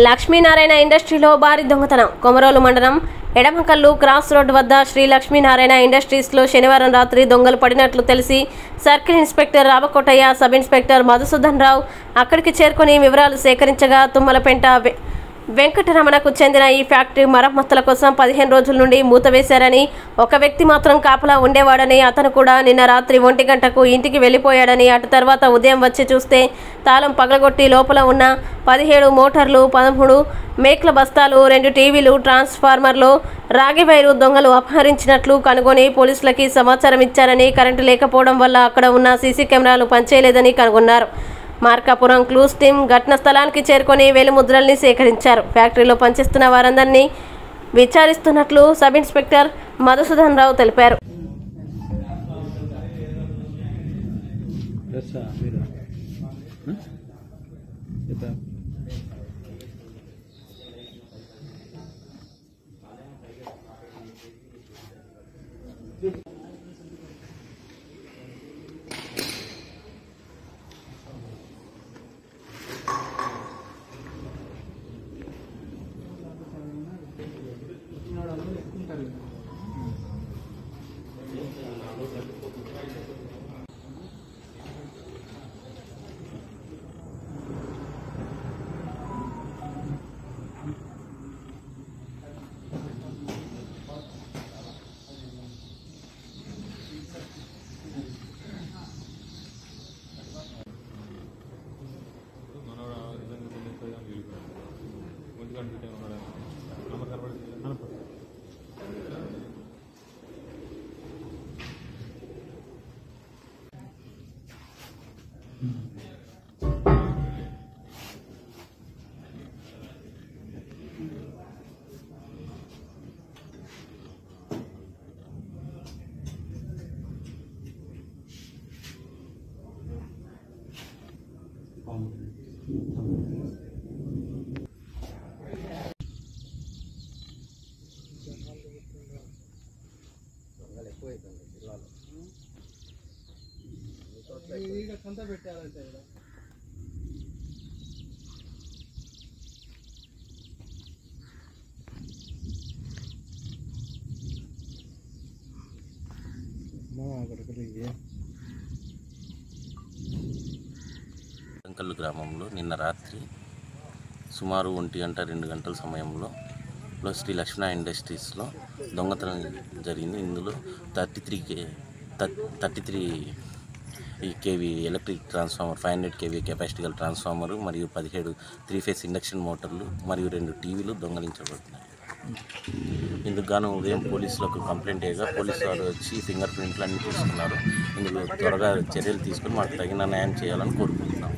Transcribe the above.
లక్ష్మీనారాయణ ఇండస్ట్రీలో భారీ దొంగతనం. కొమరోలు మండలం ఎడమకల్లు క్రాస్ రోడ్ వద్ద శ్రీ లక్ష్మీనారాయణ ఇండస్ట్రీస్లో శనివారం రాత్రి దొంగలు పడినట్లు తెలిసి circle inspector Ramakotaiah, sub inspector Madhusudan Rao అక్కడికి చేరుకుని వివరాలు సేకరించగా తుమ్మలపెంట వెంకటరమణకు చెందిన ఈ ఫ్యాక్టరీ మరమ్మతుల కోసం 15 రోజుల నుండి మూతవేశారని, ఒక వ్యక్తి మాత్రం కాపలా ఉండేవాడని, అతను కూడా నిన్న రాత్రి 1 గంటకు ఇంటికి వెళ్లిపోయాడని, అటు తర్వాత ఉదయం వచ్చి చూస్తే తాళం పగలగొట్టి లోపల ఉన్న 17 మోటార్లు, 13 మేక్ల బస్తాలు, 2 టీవీలు, ట్రాన్స్ఫార్మర్లు, రాగి వైరు దొంగలు అపహరించినట్లు కనుగొని పోలీసులకి సమాచారం ఇచ్చారని, కరెంటు లేకపోవడం వల్ల అక్కడ ఉన్న సీసీ కెమెరాలు పనిచేయలేదని కనుగొన్నారు. మార్కాపురం క్లూస్ టీం ఘటనా స్థలానికి చేరుకొని వేలిముద్రల్ని సేకరించారు. ఫ్యాక్టరీలో పనిచేస్తున్న వారందరినీ విచారిస్తున్నట్లు సబ్ ఇన్స్పెక్టర్ మధుసూదన్ రావు తెలిపారు. అంకల్ గ్రామంలో నిన్న రాత్రి సుమారు 1 గంట 2 గంటల సమయంలో శ్రీ లక్ష్మీనారాయణ ఇండస్ట్రీస్లో దొంగతనం జరిగింది. ఇందులో 33 KV electric transformer, 500 KV capacity గల ట్రాన్స్ఫార్మర్ మరియు 17 3-ఫేస్ ఇండక్షన్ మోటార్లు మరియు 2 టీవీలు దొంగలించబడుతున్నాయి. ఇందుకు గాను ఉదయం పోలీసులకు కంప్లైంట్ చేయగా పోలీసు వారు వచ్చి ఫింగర్ ప్రింట్లు అన్నీ తీసుకున్నారు. ఇందులో త్వరగా చర్యలు తీసుకుని మాకు తగిన న్యాయం చేయాలని కోరుకుంటున్నాం.